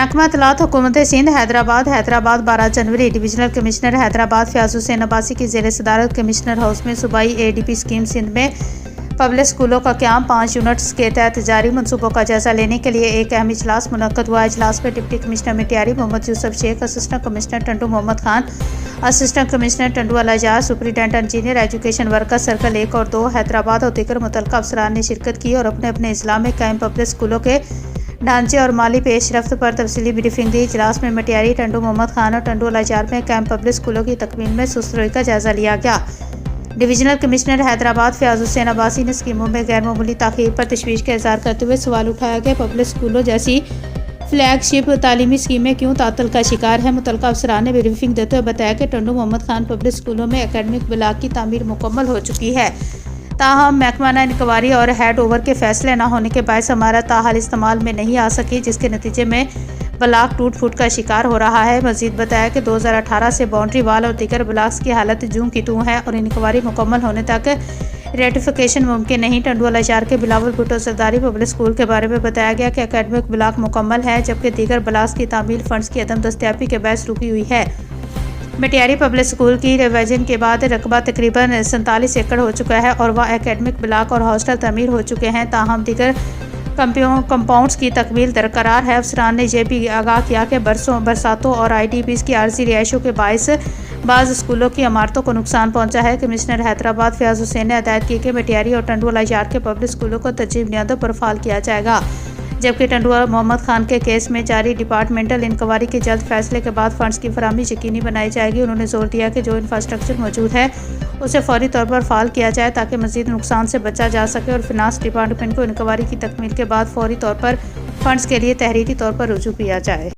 محکمہ اطلاعات حکومت سندھ حیدرآباد 12 جنوری ڈویژنل کمشنر حیدرآباد فیاض حسین عباسی کی زیر صدارت کمشنر ہاؤس میں صوبائی ADP اسکیم سندھ میں پبلک اسکولوں کا قیام 5 یونٹس کے تحت جاری منصوبوں کا جائزہ لینے کے لیے ایک اہم اجلاس منعقد ہوا۔ اجلاس میں deputy commissioner Matiari Muhammad Yousuf Sheikh, assistant commissioner Tando Muhammad Khan, assistant commissioner Tando الاجار، superintendent engineer education worker circle 1 اور 2 حیدرآباد اور دیگر متعلقہ افسران نے شرکت کی اور اپنے اپنے اضلاع میں قائم پبلک اسکولوں کے ڈھانچے اور مالی پیش رفت پر تفصیلی بریفنگ دی۔ اجلاس میں مٹیاری، ٹنڈو محمد خان اور ٹنڈو الاجار میں قائم پبلک اسکولوں کی تکمیل میں سست روی کا جائزہ لیا گیا۔ ڈویژنل کمشنر حیدرآباد فیاض حسین عباسی نے اسکیموں میں غیر معمولی تاخیر پر تشویش کا اظہار کرتے ہوئے سوال اٹھایا کہ پبلک اسکولوں جیسی فلیگ شپ تعلیمی اسکیمیں کیوں تعطل کا شکار ہیں۔ متعلقہ افسران نے بریفنگ دیتے ہوئے بتایا کہ ٹنڈو محمد خان پبلک اسکولوں میں اکیڈمک بلاک کی تعمیر مکمل ہو چکی ہے، تاہم محکمہ انکوائری اور ہینڈ اوور کے فیصلے نہ ہونے کے باعث عمارت تاحال استعمال میں نہیں آ سکی، جس کے نتیجے میں بلاک ٹوٹ پھوٹ کا شکار ہو رہا ہے۔ مزید بتایا کہ 2018 سے باؤنڈری وال اور دیگر بلاکس کی حالت جوں کی توں ہے اور انکوائری مکمل ہونے تک ریٹیفیکیشن ممکن نہیں۔ ٹنڈو الاجار کے بلاول بھٹو سرداری پبلک اسکول کے بارے میں بتایا گیا کہ اکیڈمک بلاک مکمل ہے، جبکہ دیگر بلاکس کی تعمیل فنڈز کی عدم دستیابی کے باعث رکی ہوئی ہے۔ مٹیاری پبلک اسکول کی ریویژن کے بعد رقبہ تقریباً 47 ایکڑ ہو چکا ہے اور وہاں اکیڈمک بلاک اور ہاسٹل تعمیر ہو چکے ہیں، تاہم دیگر کمپاؤنڈز کی تکمیل درکار ہے۔ افسران نے یہ بھی آگاہ کیا کہ برساتوں اور IDPs کی عارضی رہائشوں کے باعث بعض اسکولوں کی عمارتوں کو نقصان پہنچا ہے۔ کمشنر حیدرآباد فیاض حسین نے ہدایت کی کہ مٹیاری اور ٹنڈو الاجار کے پبلک اسکولوں کو ترجیحی بنیادوں پر فعال کیا جائے گا، جبکہ ٹنڈو محمد خان کے کیس میں جاری ڈپارٹمنٹل انکوائری کے جلد فیصلے کے بعد فنڈز کی فراہمی یقینی بنائی جائے گی۔ انہوں نے زور دیا کہ جو انفراسٹرکچر موجود ہے اسے فوری طور پر فعال کیا جائے تاکہ مزید نقصان سے بچا جا سکے اور فنانس ڈپارٹمنٹ کو انکوائری کی تکمیل کے بعد فوری طور پر فنڈز کے لیے تحریری طور پر رجوع کیا جائے۔